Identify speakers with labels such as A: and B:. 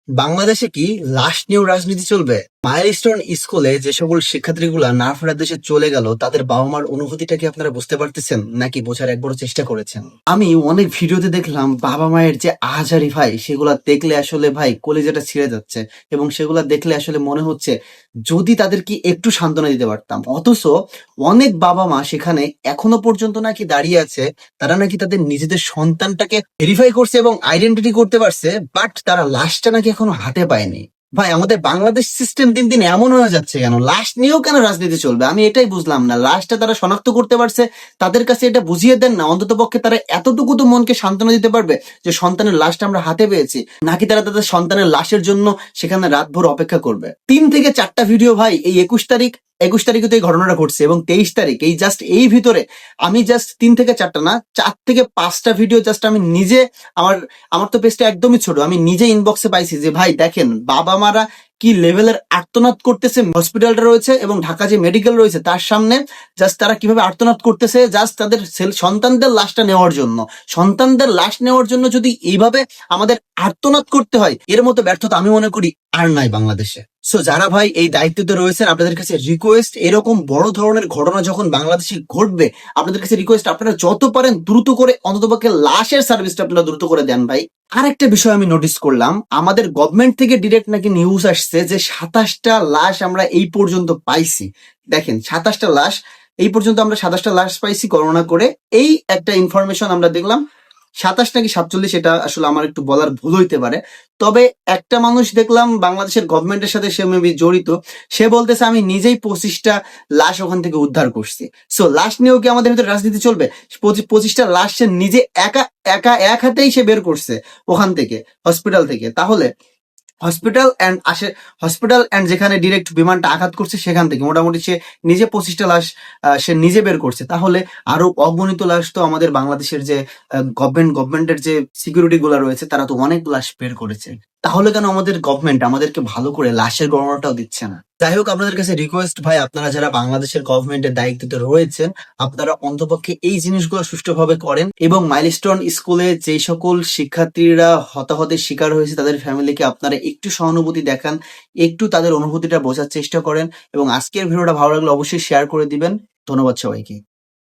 A: বাংলাদেশে কি লাশ নিয়েও রাজনীতি চলবে? মাইলস্টোন স্কুলে যে সকল শিক্ষার্থীগুলা নার্ভারা দেশে চলে গেল, তাদের বাবা মার অনুভূতিটা কি আপনারা বুঝতে পারতেছেন, নাকি বোঝার একবারও চেষ্টা করেছেন? আমি অনেক ভিডিওতে দেখলাম বাবা মায়ের যে আহাজারি ভাই, সেগুলা দেখলে আসলে ভাই কলিজাটা ছিঁড়ে যাচ্ছে। এবং সেগুলা দেখলে আসলে মনে হচ্ছে যদি তাদেরকে একটু সান্ত্বনা দিতে পারতাম। অথচ অনেক বাবা মা সেখানে এখনো পর্যন্ত নাকি দাঁড়িয়ে আছে, তারা নাকি তাদের নিজেদের সন্তানটাকে ভেরিফাই করছে এবং আইডেন্টিটি করতে পারছে, বাট তারা লাশটা নাকি এখনো হাতে পায়নি। ভাই, আমাদের বাংলাদেশ সিস্টেম দিন দিন এমন হয়ে যাচ্ছে কেন? লাশ নিয়েও কেন রাজনীতি চলবে? আমি এটাই বুঝলাম না। লাশটা তারা শনাক্ত করতে পারছে, তাদের কাছে এটা বুঝিয়ে দেন না। অন্তত পক্ষে তারা এতটুকু তো মনকে সান্ত্বনা দিতে পারবে যে সন্তানের লাশটা আমরা হাতে পেয়েছি। নাকি তারা তাদের সন্তানের লাশের জন্য সেখানে রাতভর অপেক্ষা করবে? 3 থেকে 4টা ভিডিও ভাই এই 21 তারিখে তো এই ঘটনাটা ঘটছে, এবং 23 তারিখ, এই জাস্ট এই ভিতরে আমি জাস্ট 3 থেকে 4টা না, 4 থেকে 5টা ভিডিও জাস্ট আমি নিজে, আমার আমার তো পেজটা একদমই ছোট, আমি নিজে ইনবক্সে পাইছি যে ভাই দেখেন বাবা মারা কি লেভেলের আর্তনাদ করতেছে। হসপিটালটা রয়েছে এবং ঢাকা যে মেডিকেল রয়েছে তার সামনে জাস্ট তারা কিভাবে আর্তনাদ করতেছে, জাস্ট তাদের সন্তানদের লাশটা নেওয়ার জন্য। সন্তানদের লাশ নেওয়ার জন্য যদি এইভাবে আমাদের আর্তনাদ করতে হয়, এর মতো ব্যর্থতা আমি মনে করি আর নাই বাংলাদেশে। সো যারা ভাই এই দায়িত্বতে রয়েছেন, আপনাদের কাছে রিকোয়েস্ট, এরকম বড় ধরনের ঘটনা যখন বাংলাদেশে ঘটবে, আপনাদের কাছে রিকোয়েস্ট, আপনারা যত পারেন দ্রুত করে অন্ততপক্ষে লাশের সার্ভিসটা আপনারা দ্রুত করে দেন ভাই। আর একটা বিষয় আমি নোটিস করলাম, আমাদের গভর্নমেন্ট থেকে ডিরেক্ট নাকি নিউজ আসছে যে 27টা লাশ আমরা এই পর্যন্ত পাইছি। দেখেন, 27টা লাশ এই পর্যন্ত আমরা 27টা লাশ পাইছি গণনা করে, এই একটা ইনফরমেশন আমরা দেখলাম। 27 নাকি 47, এটা আসলে আমার একটু বলার ভুল হইতে পারে। তবে একটা মানুষ দেখলাম বাংলাদেশের গভর্নমেন্টের সাথে, সে মেবি জড়িত, সে বলতেছে আমি নিজেই 25টা লাশ ওখান থেকে উদ্ধার করছি। সো লাশ নিয়েও কি আমাদের ভিতরে রাজনীতি চলবে? 25টা লাশ সে নিজে একা একা এক হাতেই সে বের করছে ওখান থেকে, হসপিটাল থেকে। তাহলে হসপিটাল অ্যান্ড যেখানে ডিরেক্ট বিমানটা আঘাত করছে সেখান থেকে মোটামুটি সে নিজে 25টা লাশ সে নিজে বের করছে। তাহলে আরো অগণিত লাশ তো আমাদের বাংলাদেশের যে গভর্নমেন্টের যে সিকিউরিটি গুলা রয়েছে, তারা তো অনেক লাশ বের করেছে। তাহলে কেন আমাদের গভর্নমেন্ট আমাদেরকে ভালো করে লাশের গণনাটাও দিচ্ছে না? যাই হোক, আপনাদের কাছে রিকোয়েস্ট ভাই, আপনারা যারা বাংলাদেশের গভর্নমেন্টের দায়িত্বে রয়েছেন, আপনারা অন্তপক্ষে এই জিনিসগুলো সুষ্ঠুভাবে করেন। এবং মাইলস্টোন স্কুলে যে সকল শিক্ষার্থীরা হতাহতের শিকার হয়েছে, তাদের ফ্যামিলিকে আপনারা একটু সহানুভূতি দেখান, একটু তাদের অনুভূতিটা বোঝার চেষ্টা করেন। এবং আজকের ভিডিওটা ভালো লাগলে অবশ্যই শেয়ার করে দিবেন। ধন্যবাদ সবাইকে।